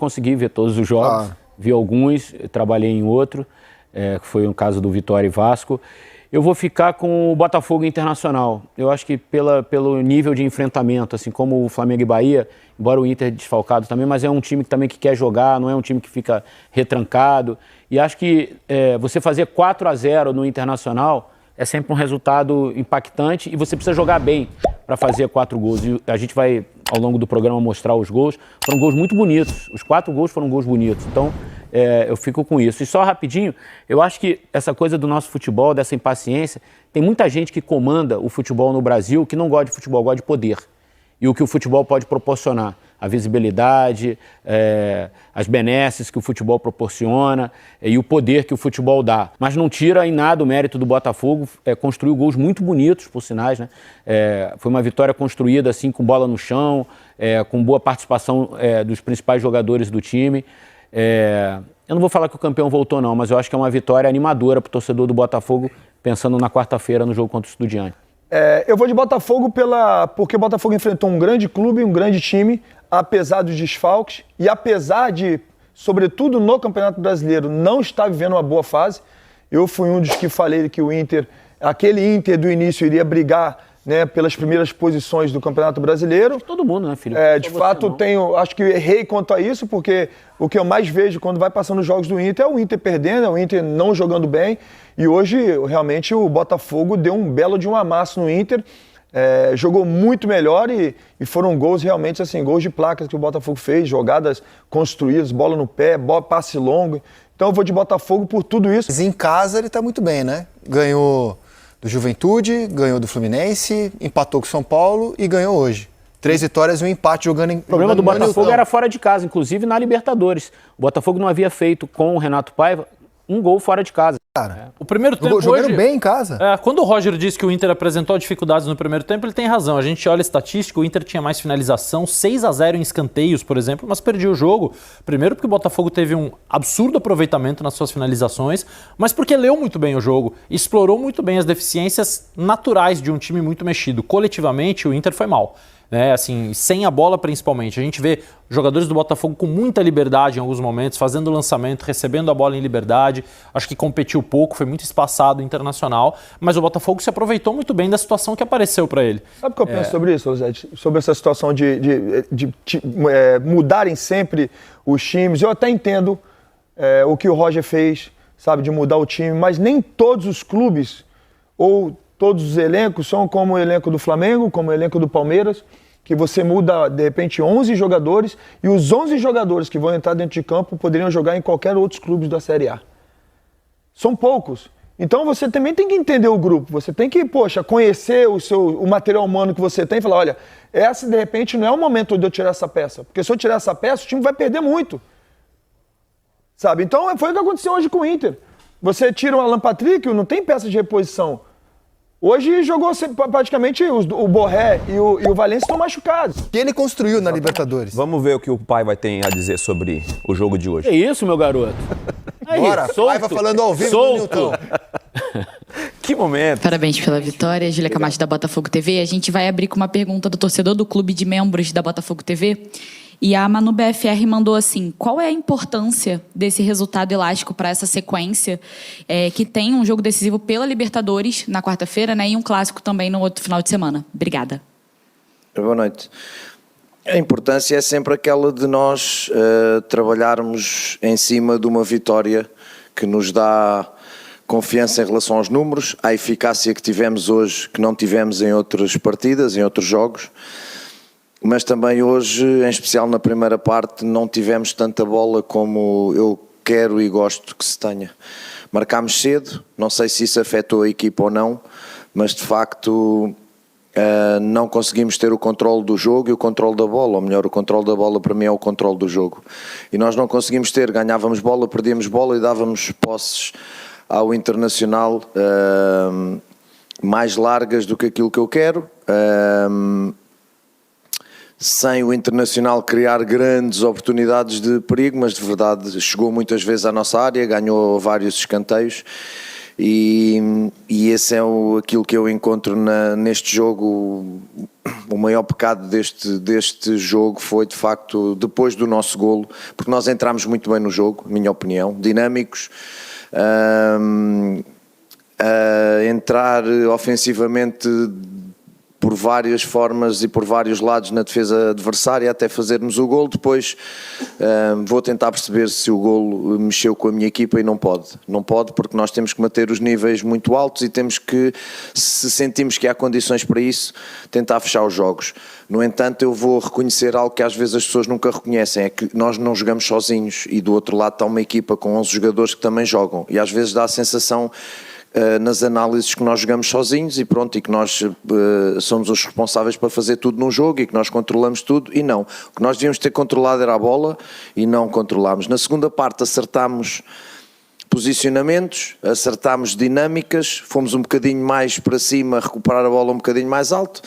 consegui ver todos os jogos, vi alguns, trabalhei em outro, que foi o caso do Vitória e Vasco. Eu vou ficar com o Botafogo Internacional. Eu acho que pelo nível de enfrentamento, assim como o Flamengo e Bahia, embora o Inter desfalcado também, mas é um time que quer jogar, não é um time que fica retrancado. E acho que você fazer 4-0 no Internacional é sempre um resultado impactante e você precisa jogar bem para fazer 4 gols. E a gente vai, ao longo do programa, mostrar os gols. Foram gols muito bonitos. Os 4 gols foram gols bonitos. Então, eu fico com isso. E só rapidinho, eu acho que essa coisa do nosso futebol, dessa impaciência, tem muita gente que comanda o futebol no Brasil que não gosta de futebol, gosta de poder. E o que o futebol pode proporcionar, a visibilidade, as benesses que o futebol proporciona e o poder que o futebol dá. Mas não tira em nada o mérito do Botafogo, construiu gols muito bonitos, por sinais, né? Foi uma vitória construída assim, com bola no chão, com boa participação dos principais jogadores do time. Eu não vou falar que o campeão voltou não, mas eu acho que é uma vitória animadora para o torcedor do Botafogo, pensando na quarta-feira no jogo contra o Estudiantes. Eu vou de Botafogo porque o Botafogo enfrentou um grande clube, um grande time, apesar dos desfalques e apesar de, sobretudo no Campeonato Brasileiro, não estar vivendo uma boa fase. Eu fui um dos que falei que o Inter, aquele Inter do início, iria brigar, né, pelas primeiras posições do Campeonato Brasileiro. Todo mundo, né, Felipe? De fato, acho que errei quanto a isso, porque o que eu mais vejo quando vai passando os jogos do Inter é o Inter perdendo, é o Inter não jogando bem. E hoje, realmente, o Botafogo deu um belo de um amasso no Inter, jogou muito melhor e foram gols realmente, assim, gols de placas que o Botafogo fez, jogadas construídas, bola no pé, passe longo. Então eu vou de Botafogo por tudo isso. Mas em casa ele tá muito bem, né? Ganhou do Juventude, ganhou do Fluminense, empatou com o São Paulo e ganhou hoje. 3 vitórias e um empate jogando em... O problema do Botafogo era fora de casa, inclusive na Libertadores. O Botafogo não havia feito com o Renato Paiva um gol fora de casa. Cara, o primeiro tempo jogando hoje, bem em casa. Quando o Roger disse que o Inter apresentou dificuldades no primeiro tempo, ele tem razão. A gente olha a estatística, o Inter tinha mais finalização, 6-0 em escanteios, por exemplo, mas perdeu o jogo. Primeiro porque o Botafogo teve um absurdo aproveitamento nas suas finalizações, mas porque leu muito bem o jogo, explorou muito bem as deficiências naturais de um time muito mexido. Coletivamente, o Inter foi mal. Assim, sem a bola principalmente. A gente vê jogadores do Botafogo com muita liberdade em alguns momentos, fazendo lançamento, recebendo a bola em liberdade. Acho que competiu pouco, foi muito espaçado, internacional, mas o Botafogo se aproveitou muito bem da situação que apareceu para ele. Sabe o que eu penso sobre isso, Zé? Sobre essa situação de mudarem sempre os times. Eu até entendo o que o Roger fez, sabe, de mudar o time, mas nem todos os clubes ou todos os elencos são como o elenco do Flamengo, como o elenco do Palmeiras, que você muda, de repente, 11 jogadores e os 11 jogadores que vão entrar dentro de campo poderiam jogar em qualquer outro clube da Série A. São poucos. Então você também tem que entender o grupo, você tem que, conhecer o material humano que você tem e falar, olha, essa de repente não é o momento de eu tirar essa peça, porque se eu tirar essa peça o time vai perder muito. Sabe? Então foi o que aconteceu hoje com o Inter. Você tira o Alan Patrick, não tem peça de reposição. Hoje jogou praticamente o Borré e o Valência estão machucados. Que ele construiu na Libertadores. Vamos ver o que o pai vai ter a dizer sobre o jogo de hoje. É isso, meu garoto. Aí, bora, pai vai falando ao vivo no Newton. Que momento. Parabéns pela vitória, Júlia Camacho da Botafogo TV. A gente vai abrir com uma pergunta do torcedor do clube de membros da Botafogo TV. E a Manu BFR mandou assim, qual é a importância desse resultado elástico para essa sequência que tem um jogo decisivo pela Libertadores na quarta-feira, né, e um clássico também no outro final de semana? Obrigada. Boa noite. A importância é sempre aquela de nós trabalharmos em cima de uma vitória que nos dá confiança em relação aos números, à eficácia que tivemos hoje, que não tivemos em outras partidas, em outros jogos. Mas também hoje, em especial na primeira parte, não tivemos tanta bola como eu quero e gosto que se tenha. Marcámos cedo, não sei se isso afetou a equipa ou não, mas de facto não conseguimos ter o controle do jogo e o controle da bola, ou melhor, o controle da bola para mim é o controle do jogo. E nós não conseguimos ter, ganhávamos bola, perdíamos bola e dávamos posses ao Internacional mais largas do que aquilo que eu quero. Sem o Internacional criar grandes oportunidades de perigo, mas de verdade chegou muitas vezes à nossa área, ganhou vários escanteios E esse é aquilo que eu encontro neste jogo. O maior pecado deste jogo foi, de facto, depois do nosso golo, porque nós entramos muito bem no jogo, na minha opinião, dinâmicos, entrar ofensivamente por várias formas e por vários lados na defesa adversária até fazermos o golo. Depois vou tentar perceber se o golo mexeu com a minha equipa e não pode, porque nós temos que manter os níveis muito altos e temos que, se sentimos que há condições para isso, tentar fechar os jogos. No entanto, eu vou reconhecer algo que às vezes as pessoas nunca reconhecem, é que nós não jogamos sozinhos e do outro lado está uma equipa com 11 jogadores que também jogam, e às vezes dá a sensação nas análises que nós jogamos sozinhos e pronto, e que nós somos os responsáveis para fazer tudo num jogo e que nós controlamos tudo, e não. O que nós devíamos ter controlado era a bola e não controlámos. Na segunda parte acertámos posicionamentos, acertámos dinâmicas, fomos um bocadinho mais para cima, recuperar a bola um bocadinho mais alto.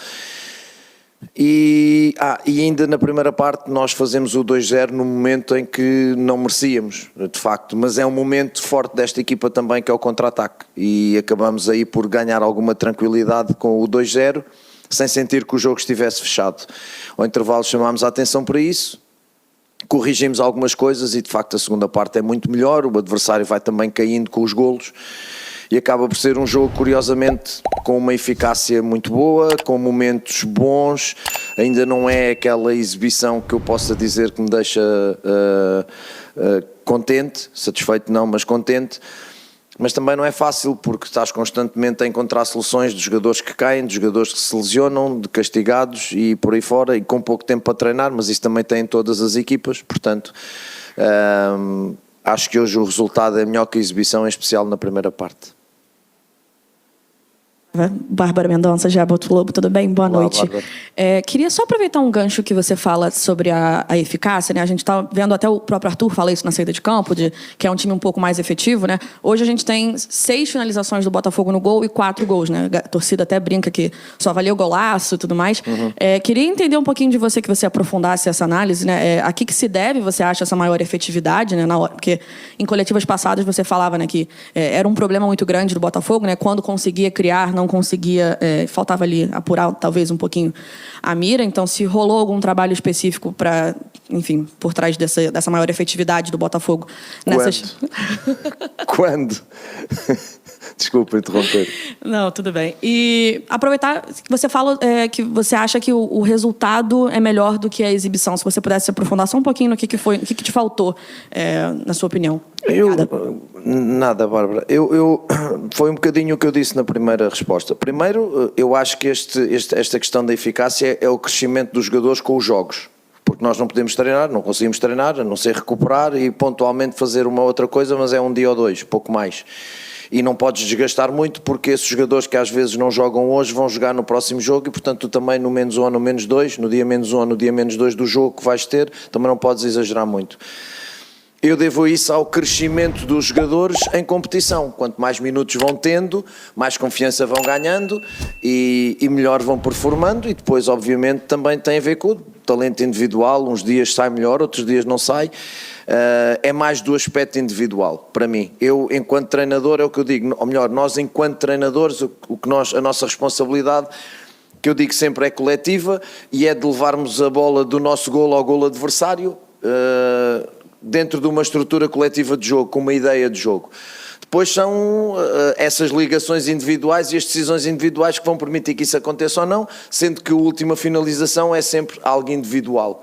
E ainda na primeira parte nós fazemos o 2-0 no momento em que não merecíamos, de facto, mas é um momento forte desta equipa também, que é o contra-ataque, e acabamos aí por ganhar alguma tranquilidade com o 2-0, sem sentir que o jogo estivesse fechado. Ao intervalo chamámos a atenção para isso, corrigimos algumas coisas e de facto a segunda parte é muito melhor, o adversário vai também caindo com os golos, e acaba por ser um jogo, curiosamente, com uma eficácia muito boa, com momentos bons. Ainda não é aquela exibição que eu possa dizer que me deixa contente, satisfeito não, mas contente. Mas também não é fácil, porque estás constantemente a encontrar soluções de jogadores que caem, de jogadores que se lesionam, de castigados e por aí fora, e com pouco tempo para treinar, mas isso também tem em todas as equipas, portanto... acho que hoje o resultado é melhor que a exibição, em especial na primeira parte. Bárbara Mendonça, Jaboto Globo, tudo bem? Boa noite. Queria só aproveitar um gancho que você fala sobre a eficácia, né? A gente está vendo, até o próprio Arthur fala isso na saída de campo, que é um time um pouco mais efetivo, né? Hoje a gente tem 6 finalizações do Botafogo no gol e 4 gols, né? A torcida até brinca que só valia o golaço e tudo mais. Queria entender um pouquinho de você, que você aprofundasse essa análise, né? A que se deve, você acha, essa maior efetividade, né? Porque em coletivas passadas você falava, né, que era um problema muito grande do Botafogo, né? Quando conseguia criar, não conseguia, faltava ali apurar talvez um pouquinho a mira. Então, se rolou algum trabalho específico para, enfim, por trás dessa maior efetividade do Botafogo nessas... Quando? Desculpa interromper. Não, tudo bem. E aproveitar que você fala que você acha que o resultado é melhor do que a exibição. Se você pudesse aprofundar só um pouquinho no que foi, o que te faltou, na sua opinião. Nada, Bárbara. Foi um bocadinho o que eu disse na primeira resposta. Primeiro, eu acho que esta questão da eficácia é o crescimento dos jogadores com os jogos. Porque nós não podemos treinar, não conseguimos treinar, a não ser recuperar e pontualmente fazer uma outra coisa, mas é um dia ou dois, pouco mais. E não podes desgastar muito, porque esses jogadores que às vezes não jogam hoje vão jogar no próximo jogo, e portanto tu também no menos 1 ou no menos 2, no dia menos 1 ou no dia menos 2 do jogo que vais ter, também não podes exagerar muito. Eu devo isso ao crescimento dos jogadores em competição. Quanto mais minutos vão tendo, mais confiança vão ganhando e melhor vão performando, e depois obviamente também tem a ver com o talento individual. Uns dias sai melhor, outros dias não sai. É mais do aspecto individual, para mim. Eu, enquanto treinador, é o que eu digo, ou melhor, nós enquanto treinadores, a nossa responsabilidade, que eu digo sempre, é coletiva, e é de levarmos a bola do nosso golo ao golo adversário, dentro de uma estrutura coletiva de jogo, com uma ideia de jogo. Depois são essas ligações individuais e as decisões individuais que vão permitir que isso aconteça ou não, sendo que a última finalização é sempre algo individual.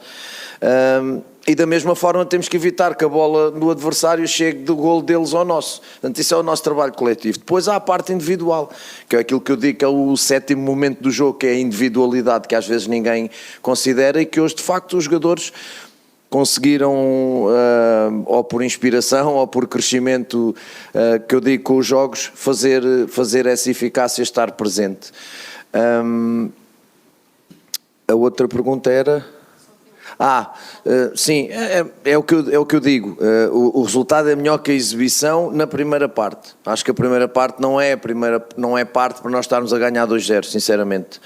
E da mesma forma temos que evitar que a bola do adversário chegue do golo deles ao nosso. Portanto, isso é o nosso trabalho coletivo. Depois há a parte individual, que é aquilo que eu digo que é o 7º momento do jogo, que é a individualidade, que às vezes ninguém considera, e que hoje de facto os jogadores conseguiram, ou por inspiração ou por crescimento, que eu digo com os jogos, fazer essa eficácia estar presente. A outra pergunta era... sim, é o que eu digo. O resultado é melhor que a exibição na primeira parte. Acho que a primeira parte não é parte para nós estarmos a ganhar 2-0, sinceramente.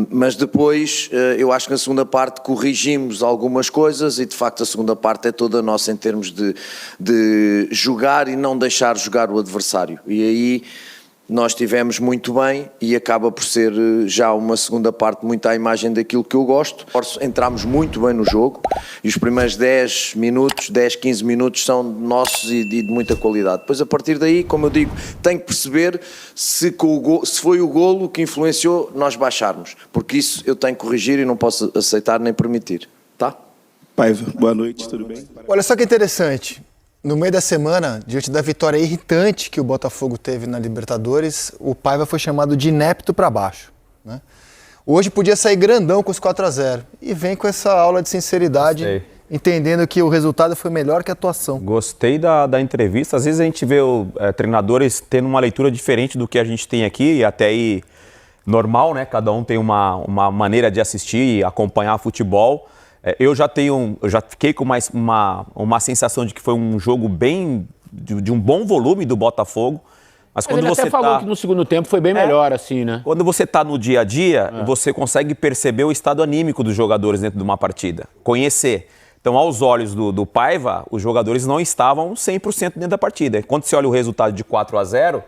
Mas depois, eu acho que na segunda parte corrigimos algumas coisas e de facto a segunda parte é toda nossa em termos de jogar e não deixar jogar o adversário. E aí nós estivemos muito bem e acaba por ser já uma segunda parte muito à imagem daquilo que eu gosto. Entramos muito bem no jogo e os primeiros 10, 15 minutos são nossos e de muita qualidade. Depois a partir daí, como eu digo, tenho que perceber se foi o golo que influenciou nós baixarmos, porque isso eu tenho que corrigir e não posso aceitar nem permitir. Tá? Paiva, boa noite, tudo bem? Olha só que interessante. No meio da semana, diante da vitória irritante que o Botafogo teve na Libertadores, o Paiva foi chamado de inepto para baixo, né? Hoje podia sair grandão com os 4-0 e vem com essa aula de sinceridade, entendendo que o resultado foi melhor que a atuação. Gostei da entrevista. Às vezes a gente vê treinadores tendo uma leitura diferente do que a gente tem aqui, e até aí normal, né? Cada um tem uma maneira de assistir e acompanhar futebol. Eu já fiquei com uma sensação de que foi um jogo bem de um bom volume do Botafogo. Mas quando ele você até falou que no segundo tempo foi bem melhor, assim, né? Quando você está no dia a dia, você consegue perceber o estado anímico dos jogadores dentro de uma partida, conhecer. Então, aos olhos do Paiva, os jogadores não estavam 100% dentro da partida. Quando você olha o resultado de 4-0,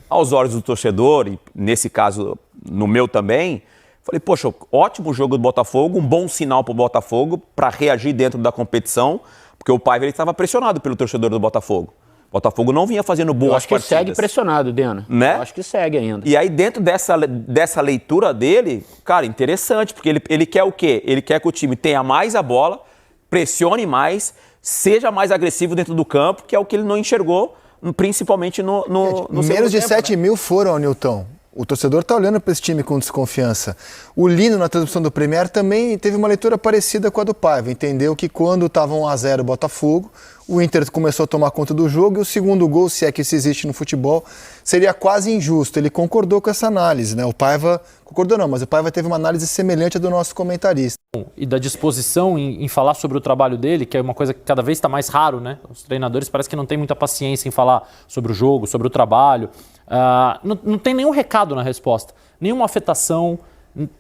aos olhos do torcedor, e nesse caso, no meu também, falei, poxa, ótimo jogo do Botafogo, um bom sinal para o Botafogo para reagir dentro da competição, porque o Paiva estava pressionado pelo torcedor do Botafogo. O Botafogo não vinha fazendo boas partidas. Eu acho que segue pressionado, Dena. Né? Eu acho que segue ainda. E aí, dentro dessa leitura dele, cara, interessante, porque ele quer o quê? Ele quer que o time tenha mais a bola, pressione mais, seja mais agressivo dentro do campo, que é o que ele não enxergou, principalmente no menos de tempo, 7 mil foram, Nilton. O torcedor está olhando para esse time com desconfiança. O Lino, na transmissão do Premier, também teve uma leitura parecida com a do Paiva. Entendeu que quando estava 1-0 o Botafogo, o Inter começou a tomar conta do jogo e o segundo gol, se é que isso existe no futebol, seria quase injusto. Ele concordou com essa análise, né? O Paiva concordou não, mas o Paiva teve uma análise semelhante à do nosso comentarista. E da disposição em falar sobre o trabalho dele, que é uma coisa que cada vez está mais raro, né? Os treinadores parece que não têm muita paciência em falar sobre o jogo, sobre o trabalho. Não tem nenhum recado na resposta, nenhuma afetação.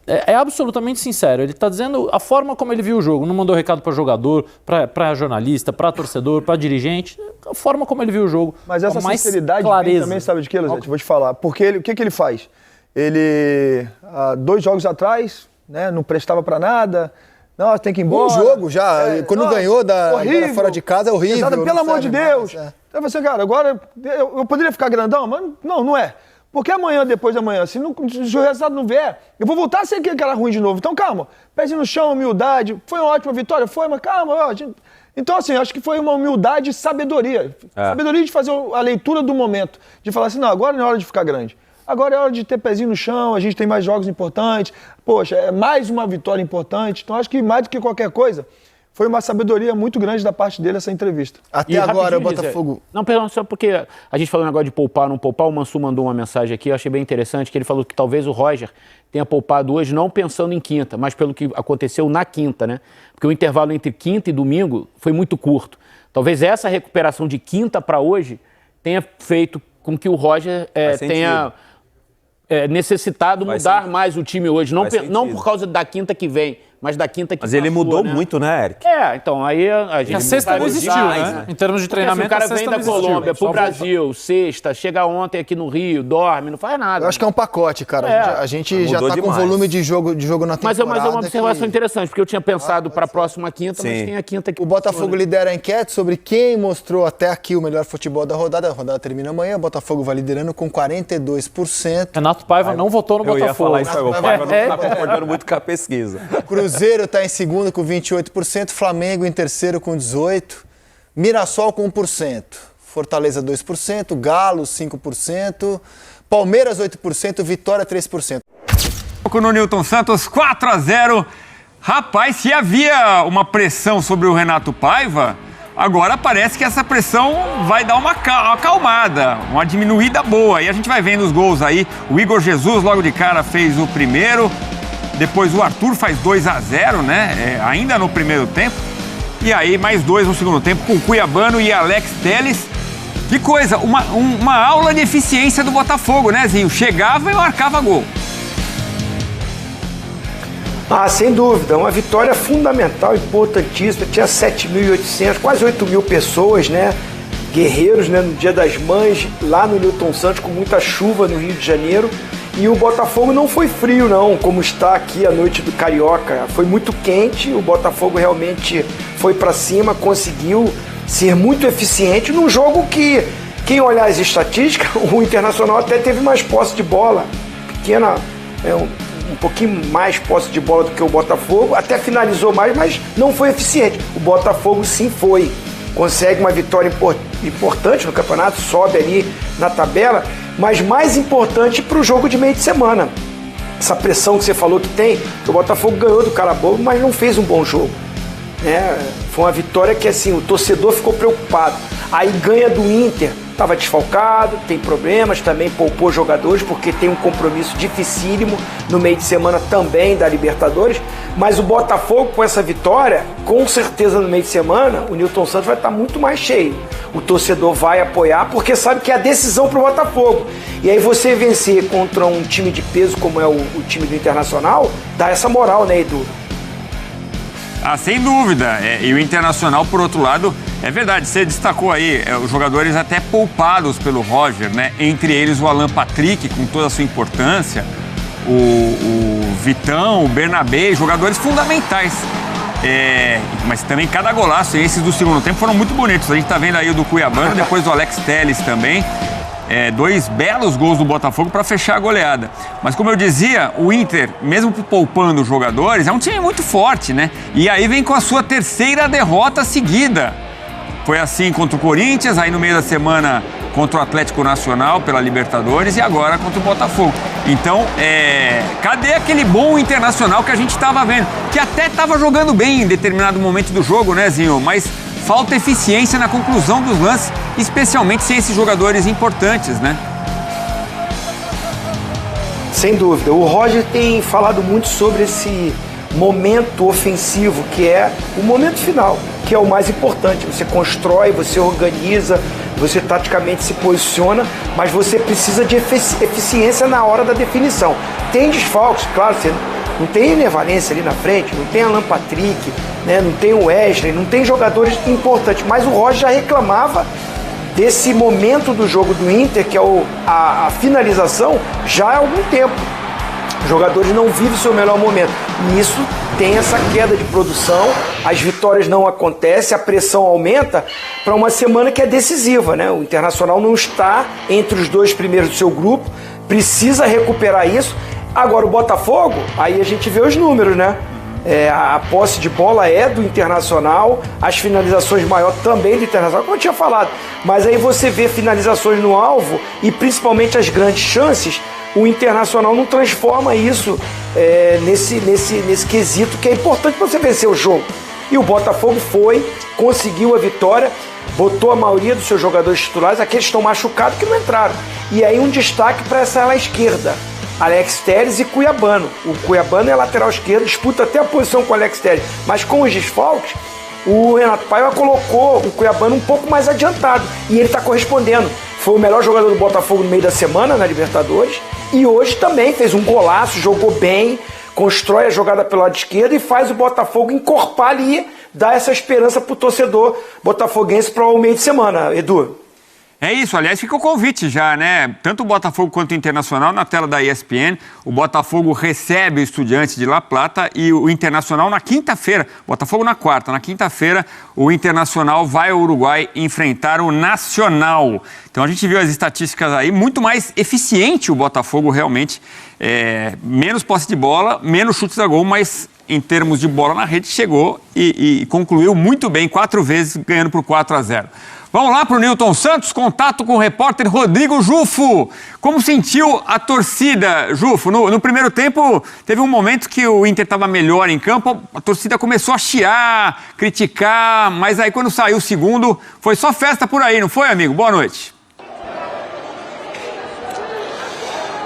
É absolutamente sincero. Ele está dizendo a forma como ele viu o jogo. Não mandou recado para jogador, para jornalista, para torcedor, para dirigente. A forma como ele viu o jogo. Mas essa sinceridade vem também, sabe de que, Luzete? Vou te falar. Porque o que ele faz? Ele, 2 jogos atrás, né, não prestava para nada. Não, tem que ir embora. Um jogo já. Quando ganhou agora fora de casa é horrível. Exato, pelo amor de Deus. Então você, cara, agora eu poderia ficar grandão, mas não é. Porque amanhã, depois de amanhã, se o resultado não vier, eu vou voltar a ser aquele cara ruim de novo. Então, calma, pezinho no chão, humildade. Foi uma ótima vitória? Foi, mas calma. Então, assim, acho que foi uma humildade e sabedoria. Sabedoria de fazer a leitura do momento. De falar assim, não, agora não é hora de ficar grande. Agora é hora de ter pezinho no chão, a gente tem mais jogos importantes. Poxa, é mais uma vitória importante. Então, acho que mais do que qualquer coisa, foi uma sabedoria muito grande da parte dele essa entrevista. Até agora o Botafogo... Não, perdão, só porque a gente falou um negócio de poupar, não poupar, o Mansur mandou uma mensagem aqui, eu achei bem interessante, que ele falou que talvez o Roger tenha poupado hoje não pensando em quinta, mas pelo que aconteceu na quinta, né? Porque o intervalo entre quinta e domingo foi muito curto. Talvez essa recuperação de quinta para hoje tenha feito com que o Roger tenha necessitado mudar mais o time hoje, não por causa da quinta que vem, mas da quinta que Mas ele mudou muito, né, Eric? Então aí a gente... A sexta não existiu, né? Em termos de treinamento, o cara vem da Colômbia pro Brasil, sexta, chega ontem aqui no Rio, dorme, não faz nada. Eu acho que é um pacote, cara. A gente já tá com volume de jogo na temporada. Mas é uma observação interessante, porque eu tinha pensado para a próxima quinta, mas tem a quinta que... O Botafogo lidera a enquete sobre quem mostrou até aqui o melhor futebol da rodada. A rodada termina amanhã, o Botafogo vai liderando com 42%. Renato Paiva não votou no Botafogo. Eu ia falar isso, o Paiva não está concordando muito com a pesquisa. Cruzeiro está em segundo com 28%, Flamengo em terceiro com 18%, Mirassol com 1%, Fortaleza 2%, Galo 5%, Palmeiras 8%, Vitória 3%. No Nilton Santos, 4-0. Rapaz, se havia uma pressão sobre o Renato Paiva, agora parece que essa pressão vai dar uma acalmada, uma diminuída boa. E a gente vai vendo os gols aí. O Igor Jesus logo de cara fez o primeiro. Depois o Arthur faz 2-0, né? Ainda no primeiro tempo. E aí mais 2 no segundo tempo com o Cuiabano e Alex Telles. Que coisa, uma aula de eficiência do Botafogo, né, Zinho? Chegava e marcava gol. Sem dúvida, uma vitória fundamental, importantíssima. Tinha 7.800, quase 8.000 pessoas, né? Guerreiros, né? No Dia das Mães, lá no Newton Santos, com muita chuva no Rio de Janeiro. E o Botafogo não foi frio, não, como está aqui a noite do Carioca. Foi muito quente, o Botafogo realmente foi para cima, conseguiu ser muito eficiente num jogo que, quem olhar as estatísticas, o Internacional até teve mais posse de bola, pequena, um pouquinho mais posse de bola do que o Botafogo, até finalizou mais, mas não foi eficiente. O Botafogo sim foi, consegue uma vitória importante no campeonato, sobe ali na tabela, mas mais importante para o jogo de meio de semana. Essa pressão que você falou que tem, que o Botafogo ganhou do Carabobo, mas não fez um bom jogo. Foi uma vitória que assim, o torcedor ficou preocupado. Aí ganha do Inter, estava desfalcado, tem problemas, também poupou jogadores porque tem um compromisso dificílimo no meio de semana também da Libertadores, mas o Botafogo com essa vitória, com certeza no meio de semana, o Newton Santos vai estar muito mais cheio. O torcedor vai apoiar porque sabe que é a decisão para o Botafogo. E aí você vencer contra um time de peso como é o time do Internacional, dá essa moral, né, Edu? Sem dúvida. E o Internacional, por outro lado, é verdade, você destacou aí os jogadores até poupados pelo Roger, né? Entre eles o Alan Patrick, com toda a sua importância, o Vitão, o Bernabé, jogadores fundamentais. Mas também cada golaço, esses do segundo tempo foram muito bonitos. A gente tá vendo aí o do Cuiabano, depois do Alex Telles também. 2 belos gols do Botafogo para fechar a goleada. Mas como eu dizia, o Inter, mesmo poupando os jogadores, é um time muito forte, né? E aí vem com a sua 3ª derrota seguida. Foi assim contra o Corinthians, aí no meio da semana contra o Atlético Nacional pela Libertadores e agora contra o Botafogo. Então, cadê aquele bom Internacional que a gente estava vendo? Que até estava jogando bem em determinado momento do jogo, né, Zinho? Mas falta eficiência na conclusão dos lances, especialmente sem esses jogadores importantes, né? Sem dúvida. O Roger tem falado muito sobre esse momento ofensivo, que é o momento final, que é o mais importante. Você constrói, você organiza, você taticamente se posiciona, mas você precisa de eficiência na hora da definição. Tem desfalques, claro, você não tem Ener Valencia ali na frente, não tem Alan Patrick, né, não tem o Wesley, não tem jogadores importantes, mas o Roger já reclamava desse momento do jogo do Inter, que é a finalização, já há algum tempo. Os jogadores não vivem o seu melhor momento. E isso tem essa queda de produção, as vitórias não acontecem, a pressão aumenta para uma semana que é decisiva, né? O Internacional não está entre os 2 primeiros do seu grupo, precisa recuperar isso. Agora o Botafogo, aí a gente vê os números, né? A posse de bola é do Internacional, as finalizações maior também do Internacional, como eu tinha falado. Mas aí você vê finalizações no alvo e principalmente as grandes chances, o Internacional não transforma isso nesse quesito que é importante para você vencer o jogo. E o Botafogo conseguiu a vitória, botou a maioria dos seus jogadores titulares, aqueles que estão machucados que não entraram. E aí um destaque para essa ala esquerda. Alex Telles e Cuiabano. O Cuiabano é lateral esquerdo, disputa até a posição com o Alex Telles, mas com os desfalques, o Renato Paiva colocou o Cuiabano um pouco mais adiantado e ele está correspondendo. Foi o melhor jogador do Botafogo no meio da semana na Libertadores e hoje também fez um golaço, jogou bem, constrói a jogada pelo lado esquerdo e faz o Botafogo encorpar ali, dar essa esperança para o torcedor botafoguense para o meio de semana, Edu. É isso, aliás, fica o convite já, né? Tanto o Botafogo quanto o Internacional na tela da ESPN. O Botafogo recebe o Estudiantes de La Plata e o Internacional na quinta-feira. Botafogo na quarta. Na quinta-feira, o Internacional vai ao Uruguai enfrentar o Nacional. Então a gente viu as estatísticas aí, muito mais eficiente o Botafogo realmente. Menos posse de bola, menos chutes a gol, mas em termos de bola na rede chegou e concluiu muito bem, 4 vezes ganhando por 4-0. Vamos lá para o Newton Santos, contato com o repórter Rodrigo Jufo. Como sentiu a torcida, Jufo? No primeiro tempo, teve um momento que o Inter estava melhor em campo, a torcida começou a chiar, criticar, mas aí quando saiu o segundo, foi só festa por aí, não foi, amigo? Boa noite.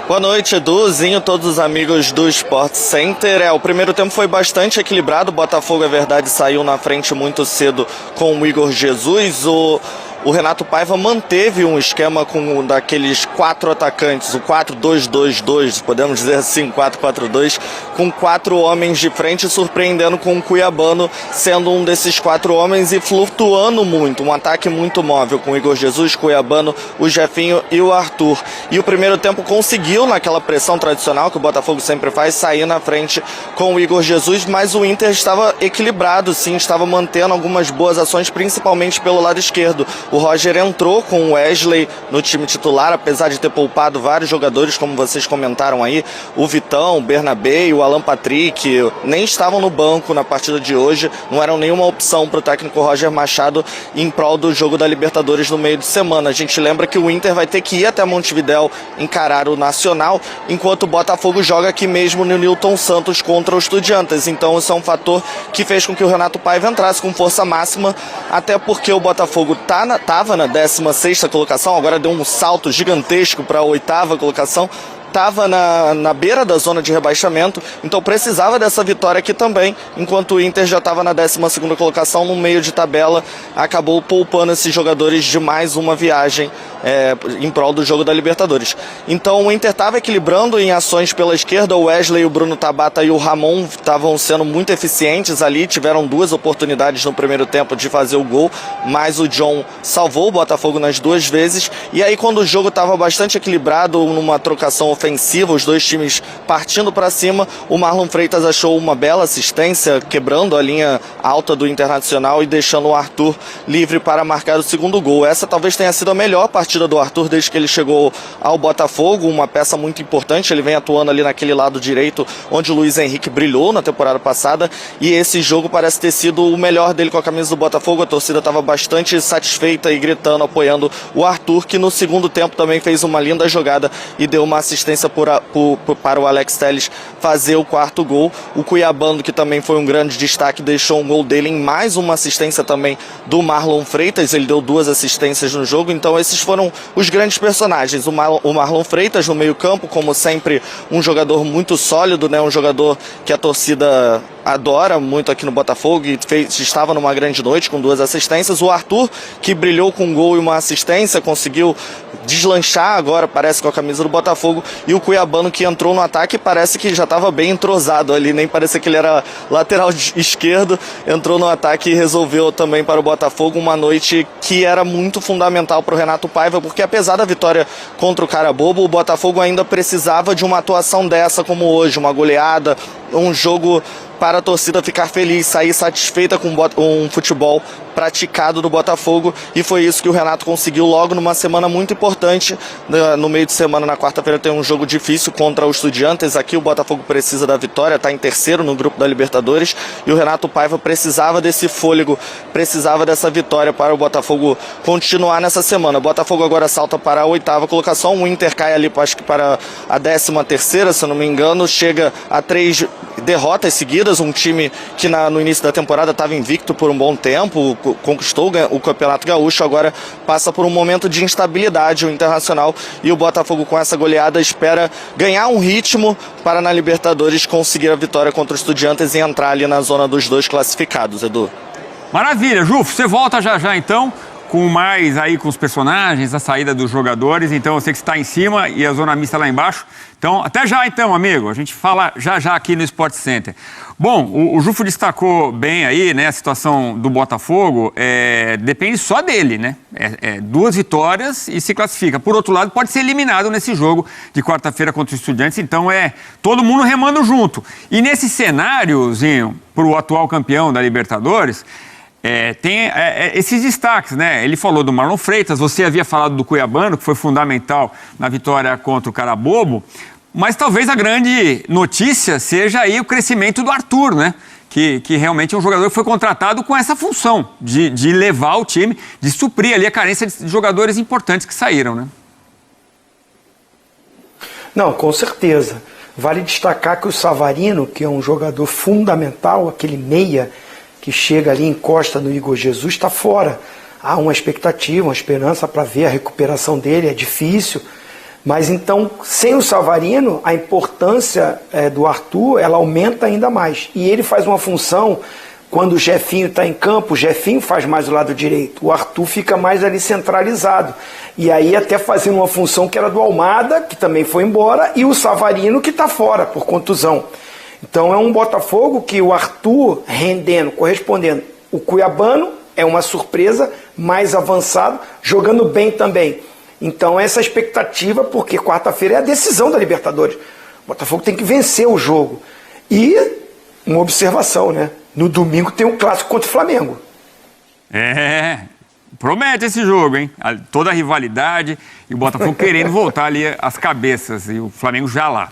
Boa noite, Eduzinho, todos os amigos do Sport Center. O primeiro tempo foi bastante equilibrado. O Botafogo, é verdade, saiu na frente muito cedo com o Igor Jesus. O o Renato Paiva manteve um esquema com um daqueles 4 atacantes, o 4-2-2-2, podemos dizer assim, 4-4-2, com 4 homens de frente, surpreendendo com o Cuiabano sendo um desses 4 homens e flutuando muito, um ataque muito móvel com o Igor Jesus, Cuiabano, o Jefinho e o Arthur. E o primeiro tempo conseguiu, naquela pressão tradicional que o Botafogo sempre faz, sair na frente com o Igor Jesus, mas o Inter estava equilibrado, sim, estava mantendo algumas boas ações, principalmente pelo lado esquerdo. O Roger entrou com o Wesley no time titular, apesar de ter poupado vários jogadores, como vocês comentaram aí, o Vitão, o Bernabé, o Alan Patrick, nem estavam no banco na partida de hoje, não eram nenhuma opção para o técnico Roger Machado em prol do jogo da Libertadores no meio de semana. A gente lembra que o Inter vai ter que ir até Montevidéu encarar o Nacional, enquanto o Botafogo joga aqui mesmo no Newton Santos contra o Estudiantes. Então isso é um fator que fez com que o Renato Paiva entrasse com força máxima, até porque o Botafogo estava na 16ª colocação, agora deu um salto gigantesco para a 8ª colocação, estava na beira da zona de rebaixamento, então precisava dessa vitória aqui também, enquanto o Inter já estava na 12ª colocação, no meio de tabela, acabou poupando esses jogadores de mais uma viagem em prol do jogo da Libertadores. Então o Inter estava equilibrando em ações pela esquerda, o Wesley, o Bruno Tabata e o Ramon estavam sendo muito eficientes ali, tiveram 2 oportunidades no primeiro tempo de fazer o gol, mas o John salvou o Botafogo nas 2 vezes, e aí quando o jogo estava bastante equilibrado, numa trocação ofensiva, os 2 times partindo para cima, o Marlon Freitas achou uma bela assistência, quebrando a linha alta do Internacional e deixando o Arthur livre para marcar o segundo gol. Essa talvez tenha sido a melhor partida do Arthur desde que ele chegou ao Botafogo, uma peça muito importante, ele vem atuando ali naquele lado direito, onde o Luiz Henrique brilhou na temporada passada, e esse jogo parece ter sido o melhor dele com a camisa do Botafogo. A torcida estava bastante satisfeita e gritando, apoiando o Arthur, que no segundo tempo também fez uma linda jogada e deu uma assistência para o Alex Telles fazer o 4º gol. O Cuiabano, que também foi um grande destaque, deixou um gol dele em mais uma assistência também do Marlon Freitas, ele deu 2 assistências no jogo. Então esses foram os grandes personagens. O Marlon Freitas no meio campo, como sempre, um jogador muito sólido, né? Um jogador que a torcida adora muito aqui no Botafogo e estava numa grande noite com 2 assistências. O Arthur, que brilhou com um gol e uma assistência, conseguiu deslanchar agora, parece, com a camisa do Botafogo. E o Cuiabano, que entrou no ataque, parece que já estava bem entrosado ali, nem parecia que ele era lateral esquerdo, entrou no ataque e resolveu também para o Botafogo uma noite que era muito fundamental para o Renato Paiva, porque apesar da vitória contra o Carabobo, o Botafogo ainda precisava de uma atuação dessa como hoje, uma goleada, um jogo para a torcida ficar feliz, sair satisfeita com um futebol praticado do Botafogo, e foi isso que o Renato conseguiu logo numa semana muito importante. No meio de semana, na quarta-feira, tem um jogo difícil contra o Estudiantes. Aqui o Botafogo precisa da vitória, está em 3º no grupo da Libertadores, e o Renato Paiva precisava desse fôlego, precisava dessa vitória para o Botafogo continuar nessa semana. O Botafogo agora salta para a 8ª colocação, o Inter cai ali, acho que para a 13ª, se eu não me engano, chega a 3 derrotas seguidas, um time que no início da temporada estava invicto por um bom tempo, conquistou o Campeonato Gaúcho, agora passa por um momento de instabilidade o Internacional, e o Botafogo, com essa goleada, espera ganhar um ritmo para na Libertadores conseguir a vitória contra o Estudiantes e entrar ali na zona dos 2 classificados, Edu. Maravilha, Jufo, você volta já então, com mais aí com os personagens, a saída dos jogadores. Então eu sei que você está em cima e a zona mista lá embaixo. Então, até já então, amigo. A gente fala já aqui no Sport Center. Bom, o Jufo destacou bem aí, né, a situação do Botafogo. Depende só dele, né? 2 vitórias e se classifica. Por outro lado, pode ser eliminado nesse jogo de quarta-feira contra os Estudiantes. Então todo mundo remando junto. E nesse cenáriozinho, para o atual campeão da Libertadores, tem esses destaques, né? Ele falou do Marlon Freitas, você havia falado do Cuiabano, que foi fundamental na vitória contra o Carabobo, mas talvez a grande notícia seja aí o crescimento do Arthur, né? Que realmente é um jogador que foi contratado com essa função de levar o time, de suprir ali a carência de jogadores importantes que saíram, né? Não, com certeza. Vale destacar que o Savarino, que é um jogador fundamental, aquele meia que chega ali, encosta no Igor Jesus, está fora. Há uma expectativa, uma esperança para ver a recuperação dele, é difícil. Mas então, sem o Savarino, a importância do Arthur, ela aumenta ainda mais. E ele faz uma função Quando o Jefinho está em campo, o Jefinho faz mais o lado direito. O Arthur fica mais ali centralizado. E aí até fazendo uma função que era do Almada, que também foi embora, e o Savarino, que está fora por contusão. Então é um Botafogo que o Arthur rendendo, correspondendo. O Cuiabano é uma surpresa, mais avançado, jogando bem também. Então essa expectativa, porque quarta-feira é a decisão da Libertadores. O Botafogo tem que vencer o jogo. E uma observação, né? No domingo tem um clássico contra o Flamengo. Promete esse jogo, hein? Toda a rivalidade e o Botafogo querendo voltar ali as cabeças e o Flamengo já lá.